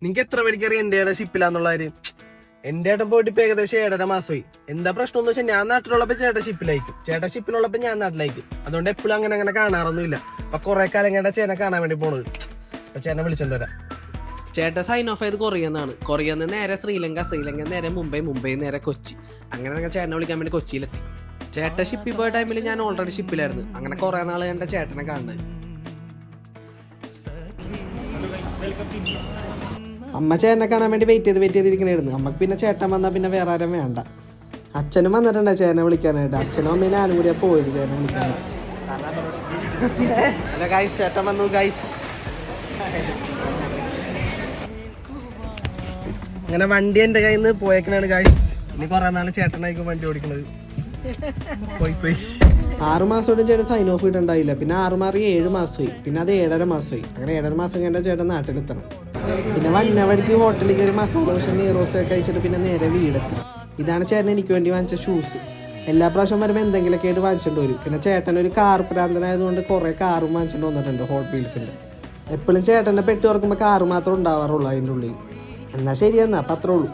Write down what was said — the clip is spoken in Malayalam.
നിങ്ങക്ക് എത്ര പേടിക്കറിയാം എന്റെ ഏടെ ഷിപ്പിലാന്നുള്ള കാര്യം? എന്റെ ഏട്ടൻ പോയിട്ട് ഇപ്പൊ ഏകദേശം 7.5 മാസമായി. എന്താ പ്രശ്നം എന്ന് വെച്ചാൽ ഞാൻ നാട്ടിലുള്ളപ്പോ ചേട്ടൻ ഷിപ്പിലായിരിക്കും, ചേട്ടൻ ഷിപ്പിലുള്ളപ്പോ ഞാൻ നാട്ടിലായിരിക്കും. അതുകൊണ്ട് എപ്പോഴും അങ്ങനെ കാണാറൊന്നുമില്ല. അപ്പൊ കുറെ കാലം കേട്ട ചേട്ടനെ കാണാൻ വേണ്ടി പോണത്. അപ്പൊ ചേട്ടനെ വിളിച്ചോണ്ട് വരാം. ചേട്ടൻ സൈൻ ഓഫ് ചെയ്ത് കൊറിയെന്നാണ്. കൊറിയെന്ന് നേരെ ശ്രീലങ്ക, ശ്രീലങ്ക നേരെ മുംബൈ, മുംബൈ നേരെ കൊച്ചി. അങ്ങനെ ചേട്ടനെ വിളിക്കാൻ വേണ്ടി കൊച്ചിയിലെത്തി. ചേട്ടൻ ഷിപ്പിൽ പോയ ടൈമിൽ ഞാൻ ഓൾറെഡി ഷിപ്പിലായിരുന്നു. അങ്ങനെ കുറെ നാൾ കണ്ട ചേട്ടനെ കാണുന്നത്. അമ്മ ചേട്ടനെ കാണാൻ വേണ്ടി വെയിറ്റ് ചെയ്തിരിക്കണായിരുന്നു. അമ്മക്ക് പിന്നെ ചേട്ടൻ വന്നാൽ പിന്നെ വേറെ ആരും വേണ്ട. അച്ഛനും വന്നിട്ടുണ്ട് ചേട്ടനെ വിളിക്കാനായിട്ട്. അച്ഛനും അമ്മേനെ ഞാനും കൂടിയാ പോയത് ചേട്ടനെ വിളിക്കാനായിട്ട്. ചേട്ടൻ വന്നു ഗൈസ്. അങ്ങനെ വണ്ടി എന്റെ കയ്യിൽ നിന്ന് പോയേക്കണാണ് ഗൈസ്. ഇനി കുറെ നാള് ചേട്ടനായിരിക്കും വണ്ടി ഓടിക്കണത്. പോയി 6 മാസത്തോടും ചേട്ടൻ സൈൻ ഓഫ് ഇട്ടുണ്ടായില്ല. പിന്നെ 6 മാറി 7 മാസമായി. പിന്നെ അത് 7.5 മാസമായി. അങ്ങനെ 7.5 മാസം കഴിഞ്ഞാൽ ചേട്ടൻ നാട്ടിലെത്തണം. പിന്നെ വന്നവഴിക്ക് ഹോട്ടലിൽ കയറി മസാല ദോശ നെയ്റോസ്റ്റ് കഴിച്ചിട്ട് പിന്നെ നേരെ വീടെത്തി. ഇതാണ് ചേട്ടൻ എനിക്ക് വേണ്ടി വാങ്ങിച്ച ഷൂസ്. എല്ലാ പ്രാവശ്യം വരുമ്പോൾ എന്തെങ്കിലുമൊക്കെ ആയിട്ട് വാങ്ങിച്ചിട്ട് വരും. പിന്നെ ചേട്ടൻ ഒരു കാർ പ്രാന്തനായതുകൊണ്ട് കുറെ കാറും വാങ്ങിച്ചിട്ട് വന്നിട്ടുണ്ട് ഹോട്ട് വീൽസിന്റെ. എപ്പോഴും ചേട്ടൻ്റെ പെട്ടി തുറക്കുമ്പോൾ കാറ് മാത്രം ഉണ്ടാവാറുള്ളൂ അതിൻ്റെ ഉള്ളിൽ. എന്നാൽ ശരിയെന്നാ, അപ്പം അത്രേ ഉള്ളൂ.